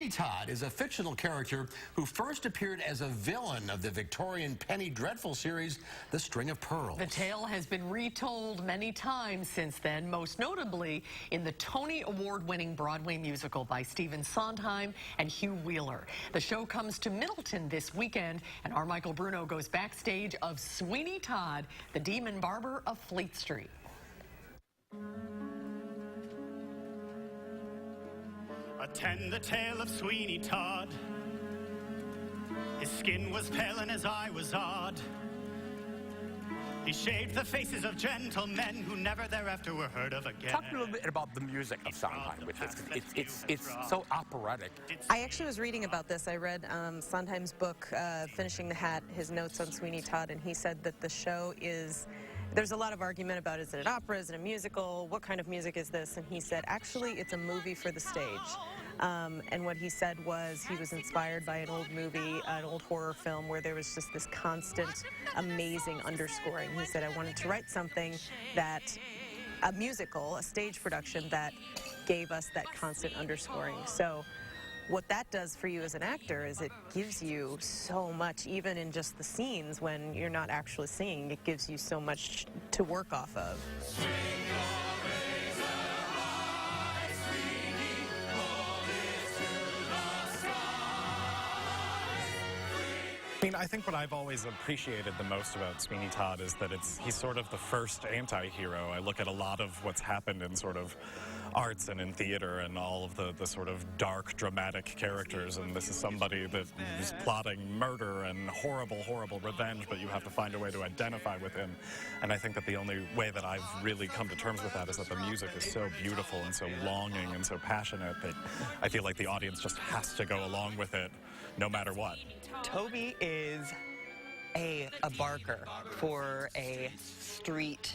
Sweeney Todd is a fictional character who first appeared as a villain of the Victorian Penny Dreadful series, The String of Pearls. The tale has been retold many times since then, most notably in the Tony Award-winning Broadway musical by Stephen Sondheim and Hugh Wheeler. The show comes to Middleton this weekend, and our Michael Bruno goes backstage of Sweeney Todd, the demon barber of Fleet Street. Attend the tale of Sweeney Todd. His skin was pale and his eye was odd. He shaved the faces of gentlemen who never thereafter were heard of again. Talk a little bit about the music of Sondheim, which it's so operatic. I actually was reading about this. I read Sondheim's book, Finishing the Hat, his notes on Sweeney Todd, and he said that the show is, there's a lot of argument about, is it an opera, is it a musical, what kind of music is this? And he said, actually, it's a movie for the stage. And what he said was he was inspired by an old movie, an old horror film where there was just this constant, amazing underscoring. He said, I wanted to write something that, a musical, a stage production that gave us that constant underscoring. So what that does for you as an actor is it gives you so much, even in just the scenes when you're not actually singing, it gives you so much to work off of. I mean, I think what I've always appreciated the most about Sweeney Todd is that he's sort of the first anti-hero. I look at a lot of what's happened in sort of arts and in theater and all of the sort of dark, dramatic characters, and this is somebody that is plotting murder and horrible, horrible revenge, but you have to find a way to identify with him. And I think that the only way that I've really come to terms with that is that the music is so beautiful and so longing and so passionate that I feel like the audience just has to go along with it no matter what. Toby is a barker for a street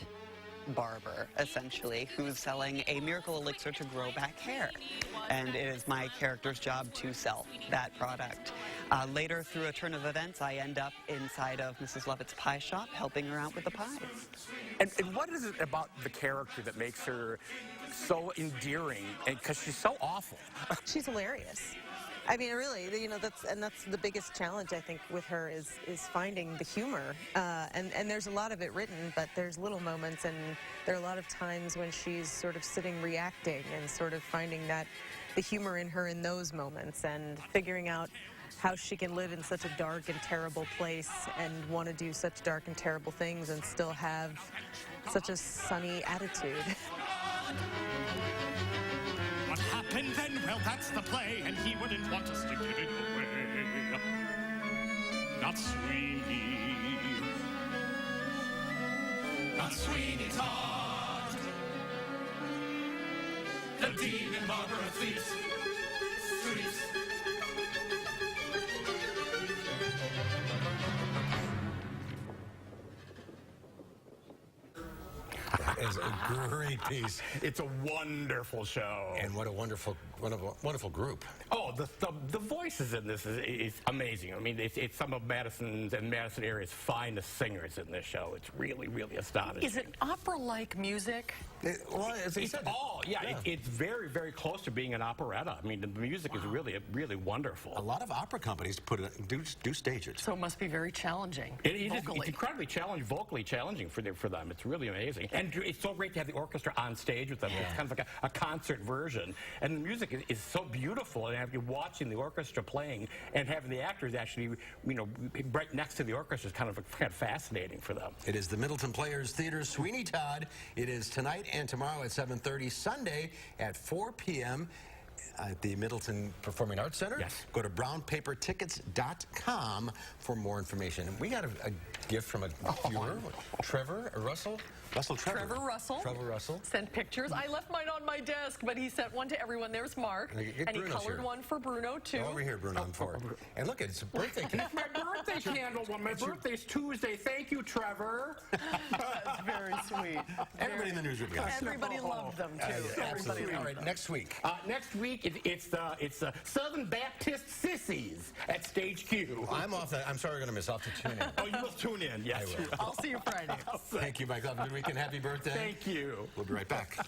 barber, essentially, who's selling a miracle elixir to grow back hair. And it is my character's job to sell that product. Later, through a turn of events, I end up inside of Mrs. Lovett's pie shop, helping her out with the pies. And what is it about the character that makes her so endearing? Because she's so awful. She's hilarious. I mean, really, you know, that's the biggest challenge, I think, with her is finding the humor. And there's a lot of it written, but there's little moments, and there are a lot of times when she's sort of sitting reacting and sort of finding the humor in her in those moments and figuring out how she can live in such a dark and terrible place and want to do such dark and terrible things and still have such a sunny attitude. What happened then? Well, that's the play, and he wouldn't want us to give it away. Not Sweeney. Not Sweeney Todd. The demon barber of Fleet Street. It's a great piece. It's a wonderful show. And what a wonderful group. Oh, the voices in this is amazing. I mean, it's some of Madison's and Madison area's finest singers in this show. It's really, really astonishing. Is it opera-like music? Well, as he said, it's very, very close to being an operetta. I mean, the music is really, really wonderful. a lot of opera companies do stage it. So it must be very challenging. It's incredibly challenging, vocally challenging for them. It's really amazing. And it's so great to have the orchestra on stage with them. Yeah. It's kind of like a concert version. And the music is so beautiful. And you're watching the orchestra playing and having the actors actually, you know, right next to the orchestra is kind of fascinating for them. It is the Middleton Players Theater, Sweeney Todd. It is tonight and tomorrow at 7:30, Sunday at 4 p.m. at the Middleton Performing Arts Center. Yes. Go to brownpapertickets.com for more information. And we got a gift from a viewer, Trevor Russell. Trevor Russell sent pictures. I left mine on my desk, but he sent one to everyone. There's Mark, and he colored one for Bruno too. Over here, Bruno. And look, it's a birthday cake. It's my birthday candle. Well, my birthday's Tuesday. Thank you, Trevor. That's very sweet. Everybody in the newsroom. Everybody loved them too. Absolutely. All right, next week. Next week, it's the Southern Baptist Sissies at Stage Q. I'm off. I'm sorry, we're going to miss. I'll have to tune in. Oh, you must tune in. Yes, I'll see you Friday. Thank you, Mike. Have a good weekend. Happy birthday. Thank you. We'll be right back.